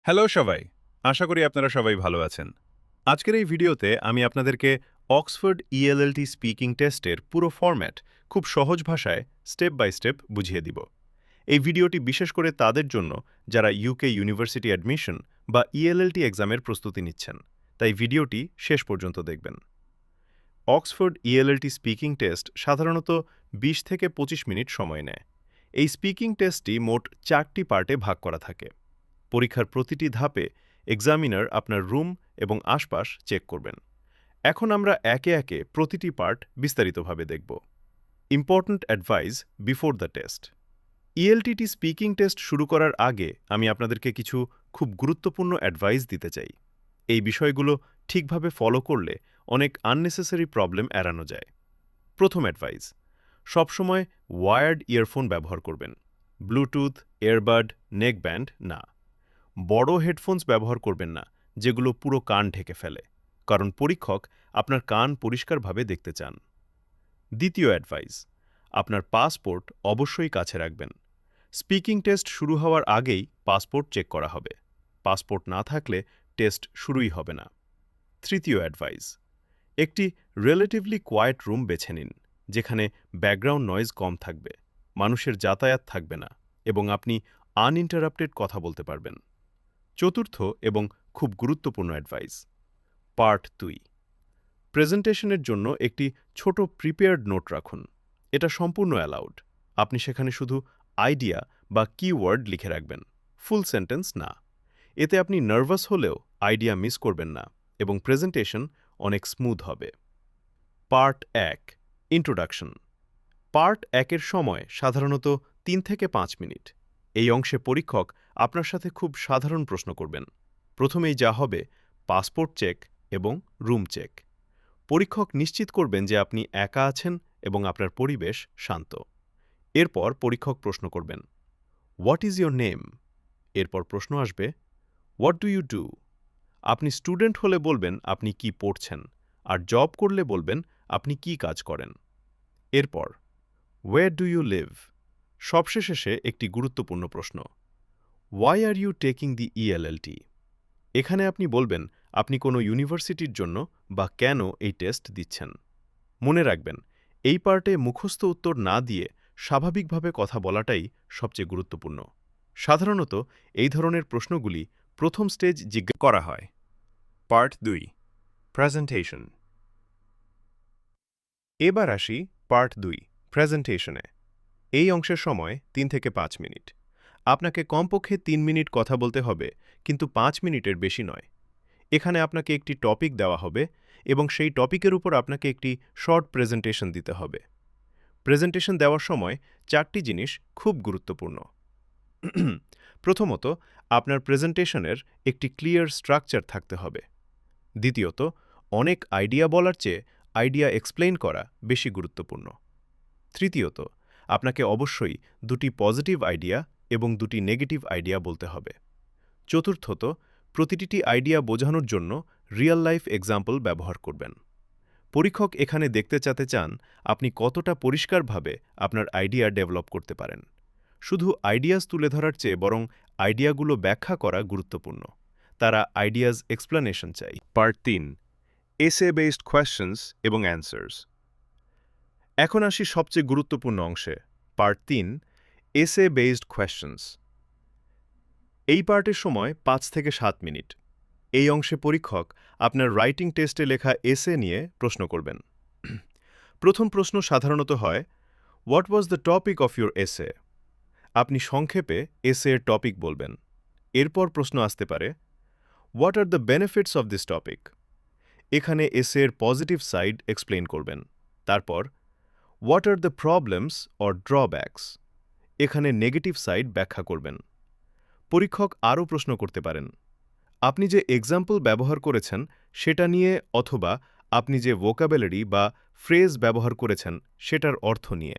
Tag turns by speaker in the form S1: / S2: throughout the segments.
S1: Hello সবাই, আশা করি আপনারা সবাই ভালো আছেন। আজকের এই ভিডিওতে আমি আপনাদেরকে অক্সফোর্ড ইএলএলটি স্পিকিং টেস্টের পুরো ফরম্যাট খুব সহজ ভাষায় স্টেপ বাই স্টেপ বুঝিয়ে দিব। এই ভিডিওটি বিশেষ করে তাদের জন্য যারা ইউকে ইউনিভার্সিটি অ্যাডমিশন বা ইএলএলটি এক্সামের প্রস্তুতি নিচ্ছেন, তাই ভিডিওটি শেষ পর্যন্ত দেখবেন। অক্সফোর্ড ইএলএলটি স্পিকিং টেস্ট সাধারণত ২০ থেকে ২৫ মিনিট সময় নেয়। এই স্পিকিং টেস্টটি মোট ৪টি পার্টে ভাগ করা থাকে। পরীক্ষার প্রতিটি ধাপে এক্সামিনার আপনার রুম এবং আশপাশ চেক করবেন। এখন আমরা একে একে প্রতিটি পার্ট বিস্তারিতভাবে দেখব। Important advice before the test. IELTS speaking test শুরু করার আগে আমি আপনাদেরকে কিছু খুব গুরুত্বপূর্ণ অ্যাডভাইস দিতে চাই। এই বিষয়গুলো ঠিকভাবে ফলো করলে অনেক আননেসেসারি প্রবলেম এড়ানো যায়। প্রথম অ্যাডভাইস, সবসময় ওয়্যার্ড ইয়ারফোন ব্যবহার করবেন। ব্লুটুথ, এয়ারবাড, নেকব্যান্ড না। বড় হেডফোনস ব্যবহার করবেন না, যেগুলো পুরো কান ঢেকে ফেলে, কারণ পরীক্ষক আপনার কান পরিষ্কারভাবে দেখতে চান। দ্বিতীয় অ্যাডভাইস, আপনার পাসপোর্ট অবশ্যই কাছে রাখবেন। স্পিকিং টেস্ট শুরু হওয়ার আগেই পাসপোর্ট চেক করা হবে। পাসপোর্ট না থাকলে টেস্ট শুরুই হবে না। তৃতীয় অ্যাডভাইস, একটি রিলেটিভলি কোয়াইট রুম বেছে নিন, যেখানে ব্যাকগ্রাউন্ড নয়েজ কম থাকবে, মানুষের যাতায়াত থাকবে না এবং আপনি আনইন্টারাপ্টেড কথা বলতে পারবেন। চতুর্থ এবং খুব গুরুত্বপূর্ণ অ্যাডভাইস, পার্ট ২। প্রেজেন্টেশনের জন্য একটি ছোট প্রিপেয়ার্ড নোট রাখুন। এটা সম্পূর্ণ অ্যালাউড। আপনি সেখানে শুধু আইডিয়া বা কিওয়ার্ড লিখে রাখবেন, ফুল সেন্টেন্স না। এতে আপনি নার্ভাস হলেও আইডিয়া মিস করবেন না এবং প্রেজেন্টেশন অনেক স্মুথ হবে। Part ১, introduction. পার্ট ১-এর সময় সাধারণত ৩ থেকে ৫ মিনিট। এই অংশে পরীক্ষক আপনার সাথে খুব সাধারণ প্রশ্ন করবেন। প্রথমেই যা হবে পাসপোর্ট চেক এবং রুম চেক। পরীক্ষক নিশ্চিত করবেন যে আপনি একা আছেন এবং আপনার পরিবেশ শান্ত। এরপর পরীক্ষক প্রশ্ন করবেন, হোয়াট ইজ ইয়োর নেম? এরপর প্রশ্ন আসবে, হোয়াট ডু ইউ ডু? আপনি স্টুডেন্ট হলে বলবেন আপনি কি পড়ছেন, আর জব করলে বলবেন আপনি কি কাজ করেন। এরপর, ওয়্যার ডু ইউ লিভ? সবশেষে একটি গুরুত্বপূর্ণ প্রশ্ন, ওয়াই আর ইউ টেকিং দি ইএলএলটি? এখানে আপনি বলবেন আপনি কোনো ইউনিভার্সিটির জন্য বা কেন এই টেস্ট দিচ্ছেন। মনে রাখবেন, এই পার্টে মুখস্থ উত্তর না দিয়ে স্বাভাবিকভাবে কথা বলাটাই সবচেয়ে গুরুত্বপূর্ণ। সাধারণত এই ধরনের প্রশ্নগুলি প্রথম স্টেজ জিজ্ঞাসা করা হয়। Part ২, presentation. এবার আসি পার্ট ২, প্রেজেন্টেশনে। এই অংশের সময় ৩ থেকে ৫ মিনিট। আপনাকে কমপক্ষে ৩ মিনিট কথা বলতে হবে, কিন্তু ৫ মিনিটের বেশি নয়। এখানে আপনাকে একটি টপিক দেওয়া হবে এবং সেই টপিকের উপর আপনাকে একটি শর্ট প্রেজেন্টেশন দিতে হবে। প্রেজেন্টেশন দেওয়ার সময় ৪টি জিনিস খুব গুরুত্বপূর্ণ। প্রথমত, আপনার প্রেজেন্টেশনের একটি ক্লিয়ার স্ট্রাকচার থাকতে হবে। দ্বিতীয়ত, অনেক আইডিয়া বলার চেয়ে আইডিয়া এক্সপ্লেইন করা বেশি গুরুত্বপূর্ণ। তৃতীয়ত, আপনাকে অবশ্যই ২টি পজিটিভ আইডিয়া এবং ২টি নেগেটিভ আইডিয়া বলতে হবে। চতুর্থত, প্রতিটি আইডিয়া বোঝানোর জন্য রিয়েল লাইফ এক্সাম্পল ব্যবহার করবেন। পরীক্ষক এখানে দেখতে চান আপনি কতটা পরিষ্কারভাবে আপনার আইডিয়া ডেভেলপ করতে পারেন। শুধু আইডিয়াস তুলে ধরার চেয়ে বরং আইডিয়াগুলো ব্যাখ্যা করা গুরুত্বপূর্ণ। তারা আইডিয়াজ এক্সপ্লেনেশন চাই। পার্ট ৩, এসে বেসড কোয়েশ্চেন্স এবং অ্যান্সার্স। এখন আসি সবচেয়ে গুরুত্বপূর্ণ অংশে, পার্ট ৩, এসে বেসড কোয়েশ্চেন্স। এই পার্টের সময় ৫ থেকে ৭ মিনিট। এই অংশে পরীক্ষক আপনার রাইটিং টেস্টে লেখা এসে নিয়ে প্রশ্ন করবেন। প্রথম প্রশ্ন সাধারণত হয়, what was the topic of your এসে? আপনি সংক্ষেপে এসে এর টপিক বলবেন। এরপর প্রশ্ন আসতে পারে, what are the benefits of this topic? এখানে এসে এর পজিটিভ সাইড এক্সপ্লেইন করবেন। তারপর, what are the problems or drawbacks? এখানে নেগেটিভ সাইড ব্যাখ্যা করবেন। পরীক্ষক আরও প্রশ্ন করতে পারেন, আপনি যে এক্সাম্পল ব্যবহার করেছেন সেটা নিয়ে, অথবা আপনি যে ভোকাবুলারি বা ফ্রেজ ব্যবহার করেছেন সেটার অর্থ নিয়ে।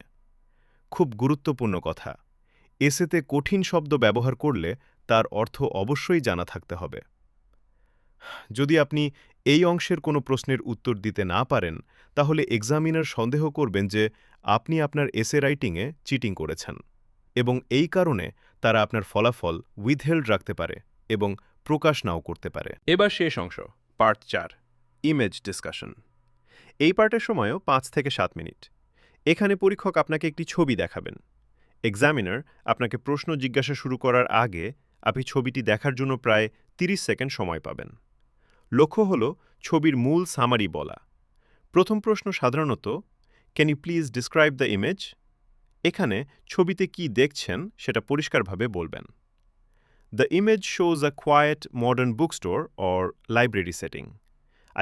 S1: খুব গুরুত্বপূর্ণ কথা, এসেতে কঠিন শব্দ ব্যবহার করলে তার অর্থ অবশ্যই জানা থাকতে হবে। যদি আপনি এই অংশের কোনো প্রশ্নের উত্তর দিতে না পারেন, তাহলে এক্সামিনার সন্দেহ করবেন যে আপনি আপনার এসে রাইটিংয়ে চিটিং করেছেন এবং এই কারণে তারা আপনার ফলাফল উইথহেল্ড রাখতে পারে এবং প্রকাশ নাও করতে পারে। এবার শেষ অংশ, পার্ট 4, ইমেজ ডিসকাশন। এই পার্টের সময়ও 5 থেকে 7 মিনিট। এখানে পরীক্ষক আপনাকে একটি ছবি দেখাবেন। এক্সামিনার আপনাকে প্রশ্ন জিজ্ঞাসা শুরু করার আগে আপনি ছবিটি দেখার জন্য প্রায় 30 সেকেন্ড সময় পাবেন। লক্ষ্য হল ছবির মূল সামারি বলা। প্রথম প্রশ্ন সাধারণত, can you please describe the image? এখানে ছবিতে কি দেখছেন সেটা পরিষ্কারভাবে বলবেন। The image shows a quiet modern bookstore or library setting.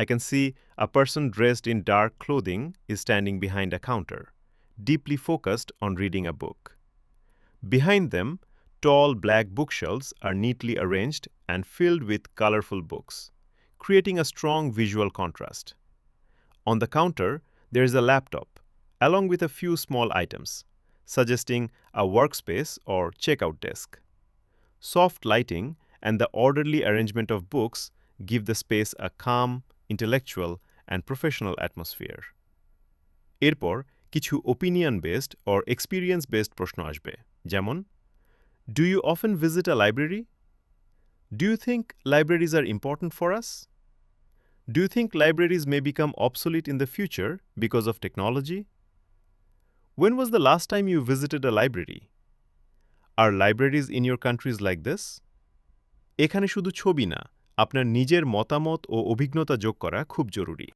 S1: I can see a person dressed in dark clothing is standing behind a counter, deeply focused on reading a book. Behind them, tall black bookshelves are neatly arranged and filled with colorful books, creating a strong visual contrast. On the counter, there is a laptop, along with a few small items, suggesting a workspace or checkout desk. Soft lighting and the orderly arrangement of books give the space a calm, intellectual, and professional atmosphere. এরপর কিছু opinion based or experience based প্রশ্ন আসবে, যেমন Do you often visit a library? Do you think libraries are important for us? Do you think libraries may become obsolete in the future because of technology? When was the last time you visited a library? Are libraries in your countries like this? এখানে শুধু ছবি না, আপনার নিজের মতামত ও অভিজ্ঞতা যোগ করা খুব জরুরি।